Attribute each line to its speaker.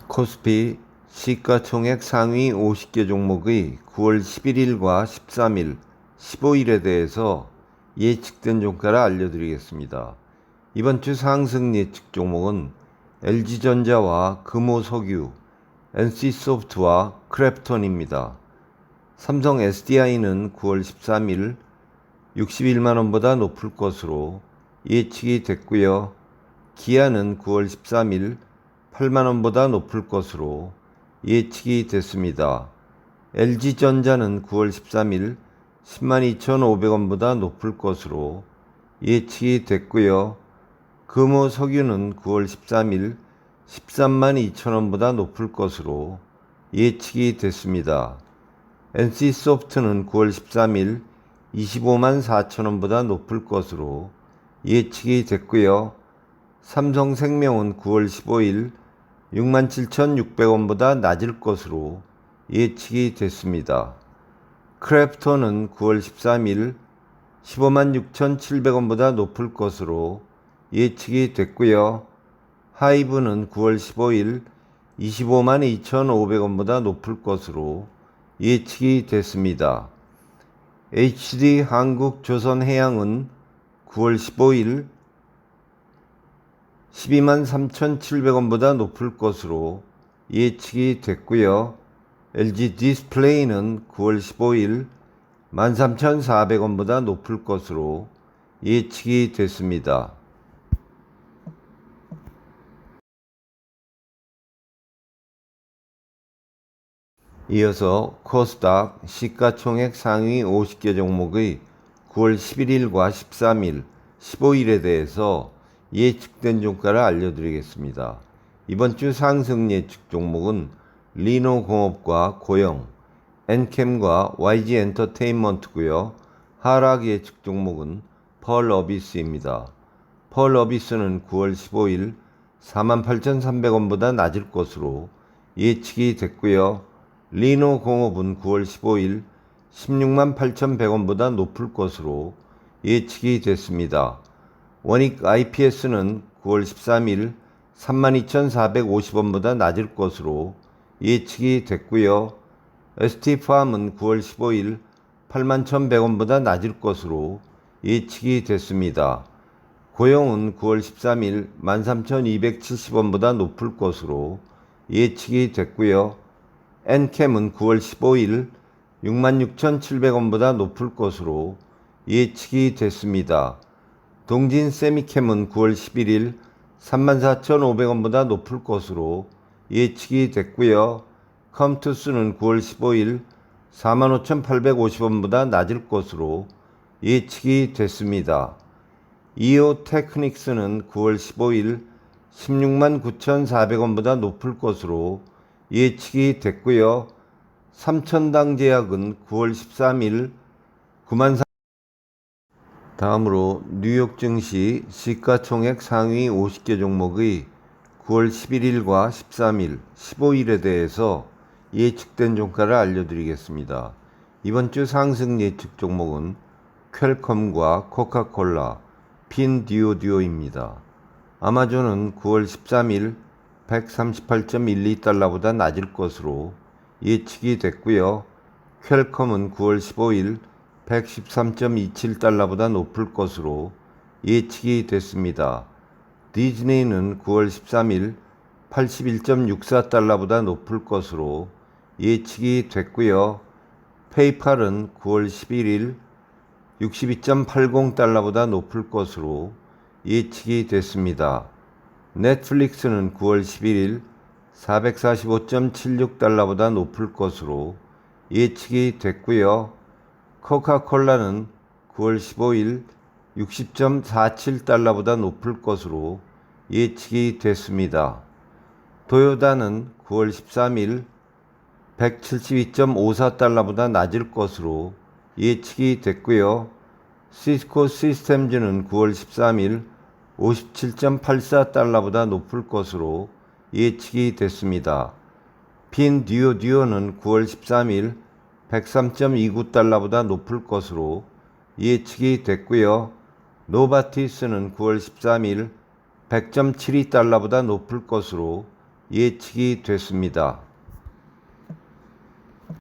Speaker 1: 코스피 시가총액 상위 50개 종목의 9월 11일과 13일, 15일에 대해서 예측된 종가를 알려드리겠습니다. 이번 주 상승 예측 종목은 LG전자와 금호석유, NC소프트와 크랩톤입니다. 삼성 SDI는 9월 13일 61만원보다 높을 것으로 예측이 됐고요. 기아는 9월 13일 8만원보다 높을 것으로 예측이 됐습니다. LG전자는 9월 13일 102,500원보다 높을 것으로 예측이 됐고요. 금호석유는 9월 13일 132,000원보다 높을 것으로 예측이 됐습니다. NC소프트는 9월 13일 254,000원보다 높을 것으로 예측이 됐고요. 삼성생명은 9월 15일 67,600원보다 낮을 것으로 예측이 됐습니다. 크랩톤은 9월 13일 156,700원보다 높을 것으로 예측이 됐고요. 하이브는 9월 15일 252,500원보다 높을 것으로 예측이 됐습니다. HD한국조선해양은 9월 15일 123,700원보다 높을 것으로 예측이 됐고요. LG디스플레이는 9월 15일 13,400원보다 높을 것으로 예측이 됐습니다. 이어서 코스닥 시가총액 상위 50개 종목의 9월 11일과 13일, 15일에 대해서 예측된 종가를 알려드리겠습니다. 이번 주 상승 예측 종목은 리노공업과 고영, 엔캠과 YG엔터테인먼트고요. 하락 예측 종목은 펄어비스입니다. 펄어비스는 9월 15일 48,300원보다 낮을 것으로 예측이 됐고요. 리노공업은 9월 15일 168,100원보다 높을 것으로 예측이 됐습니다. 원익 IPS는 9월 13일 32,450원보다 낮을 것으로 예측이 됐고요. ST팜은 9월 15일 81,100원보다 낮을 것으로 예측이 됐습니다. 고영은 9월 13일 13,270원보다 높을 것으로 예측이 됐고요. 엔캠은 9월 15일 66,700원보다 높을 것으로 예측이 됐습니다. 동진세미캠은 9월 11일 34,500원보다 높을 것으로 예측이 됐고요. 컴투스는 9월 15일 45,850원보다 낮을 것으로 예측이 됐습니다. 이오테크닉스는 9월 15일 169,400원보다 높을 것으로 예측이 됐고요. 삼천당제약은 9월 13일 94,000원. 다음으로 뉴욕 증시 시가총액 상위 50개 종목의 9월 11일과 13일, 15일에 대해서 예측된 종가를 알려드리겠습니다. 이번 주 상승 예측 종목은 퀄컴과 코카콜라, 핀듀오듀오입니다. 아마존은 9월 13일 138.12달러보다 낮을 것으로 예측이 됐고요. 퀄컴은 9월 15일 113.27달러보다 높을 것으로 예측이 됐습니다. 디즈니는 9월 13일 81.64달러보다 높을 것으로 예측이 됐고요. 페이팔은 9월 11일 62.80달러보다 높을 것으로 예측이 됐습니다. 넷플릭스는 9월 11일 445.76달러보다 높을 것으로 예측이 됐고요. 코카콜라는 9월 15일 60.47달러보다 높을 것으로 예측이 됐습니다. 도요다는 9월 13일 172.54달러보다 낮을 것으로 예측이 됐고요. 시스코 시스템즈는 9월 13일 57.84달러보다 높을 것으로 예측이 됐습니다. 핀듀오듀오는 9월 13일 103.29달러보다 높을 것으로 예측이 됐고요. 노바티스는 9월 13일 100.72달러보다 높을 것으로 예측이 됐습니다.